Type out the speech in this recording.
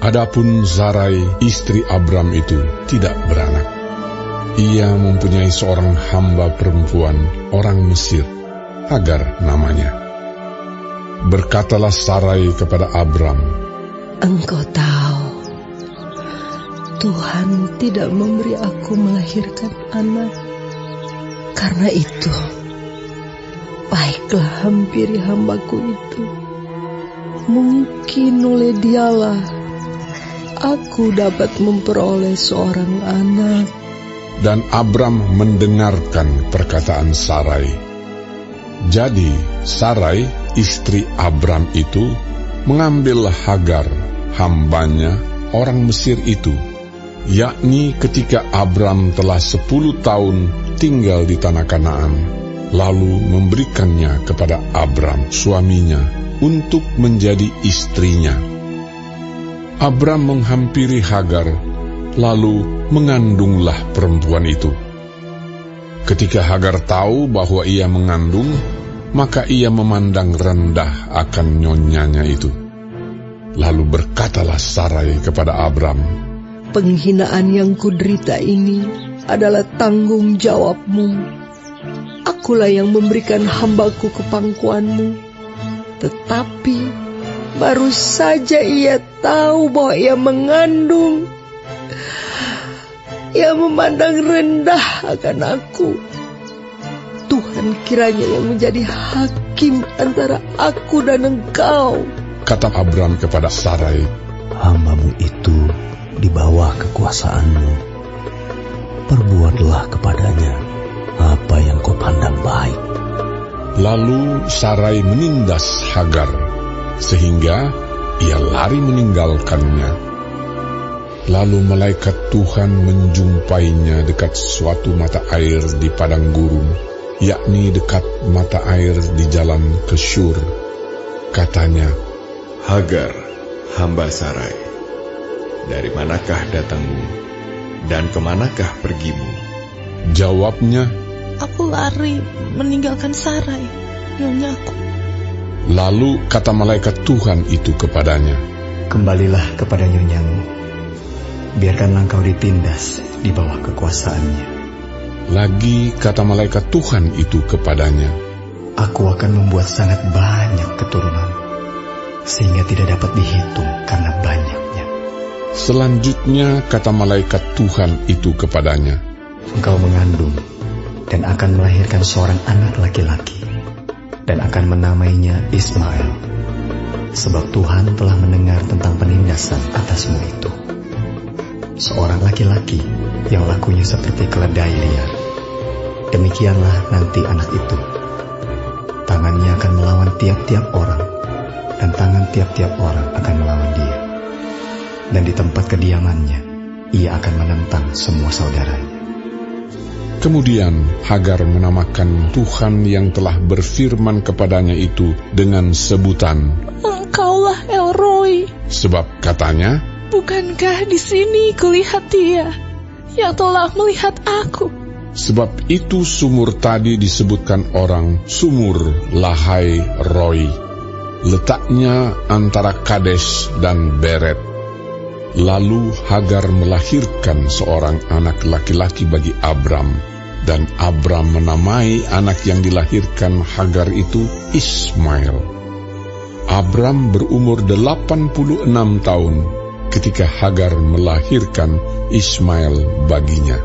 Adapun Sarai, istri Abram itu tidak beranak. Ia mempunyai seorang hamba perempuan, orang Mesir, Hagar namanya. Berkatalah Sarai kepada Abram, "Engkau tahu, Tuhan tidak memberi aku melahirkan anak. Karena itu, baiklah hampiri hambaku itu. Mungkin oleh dialah aku dapat memperoleh seorang anak." Dan Abram mendengarkan perkataan Sarai. Jadi Sarai, istri Abram itu, mengambil Hagar, hambanya, orang Mesir itu, yakni ketika Abram telah 10 tahun tinggal di tanah Kanaan, lalu memberikannya kepada Abram, suaminya, untuk menjadi istrinya. Abram menghampiri Hagar, lalu mengandunglah perempuan itu. Ketika Hagar tahu bahwa ia mengandung, maka ia memandang rendah akan nyonyanya itu. Lalu berkatalah Sarai kepada Abram, "Penghinaan yang kuderita ini adalah tanggung jawabmu. Akulah yang memberikan hambaku ke pangkuanmu. Tetapi baru saja ia tahu bahwa ia mengandung. Ia memandang rendah akan aku. Tuhan kiranya yang menjadi hakim antara aku dan engkau." Kata Abram kepada Sarai, "Hambamu itu di bawah kekuasaanmu. Perbuatlah kepadanya apa yang kau pandang baik." Lalu Sarai menindas Hagar, sehingga ia lari meninggalkannya. Lalu malaikat Tuhan menjumpainya dekat suatu mata air di padang gurun, yakni dekat mata air di jalan ke Syur. Katanya, "Hagar, hamba Sarai, dari manakah datangmu dan kemanakah pergimu?" Jawabnya, "Aku lari meninggalkan Sarai, nyonyaku." Lalu kata malaikat Tuhan itu kepadanya, "Kembalilah kepada nyonyamu. Biarkanlah engkau ditindas di bawah kekuasaannya." Lagi kata malaikat Tuhan itu kepadanya, "Aku akan membuat sangat banyak keturunan, sehingga tidak dapat dihitung karena banyaknya." Selanjutnya kata malaikat Tuhan itu kepadanya, "Engkau mengandung dan akan melahirkan seorang anak laki-laki, dan akan menamainya Ismail, sebab Tuhan telah mendengar tentang penindasan atasmu itu. Seorang laki-laki yang lakunya seperti keledai liar. Demikianlah nanti anak itu. Tangannya akan melawan tiap-tiap orang, dan tangan tiap-tiap orang akan melawan dia. Dan di tempat kediamannya, ia akan menentang semua saudaranya." Kemudian Hagar menamakan Tuhan yang telah berfirman kepadanya itu dengan sebutan, "Engkaulah El Roi." Sebab katanya, "Bukankah di sini kulihat Dia yang telah melihat aku?" Sebab itu sumur tadi disebutkan orang Sumur Lahai Roi. Letaknya antara Kades dan Beret. Lalu Hagar melahirkan seorang anak laki-laki bagi Abram, dan Abram menamai anak yang dilahirkan Hagar itu Ismail. Abram berumur 86 tahun ketika Hagar melahirkan Ismail baginya.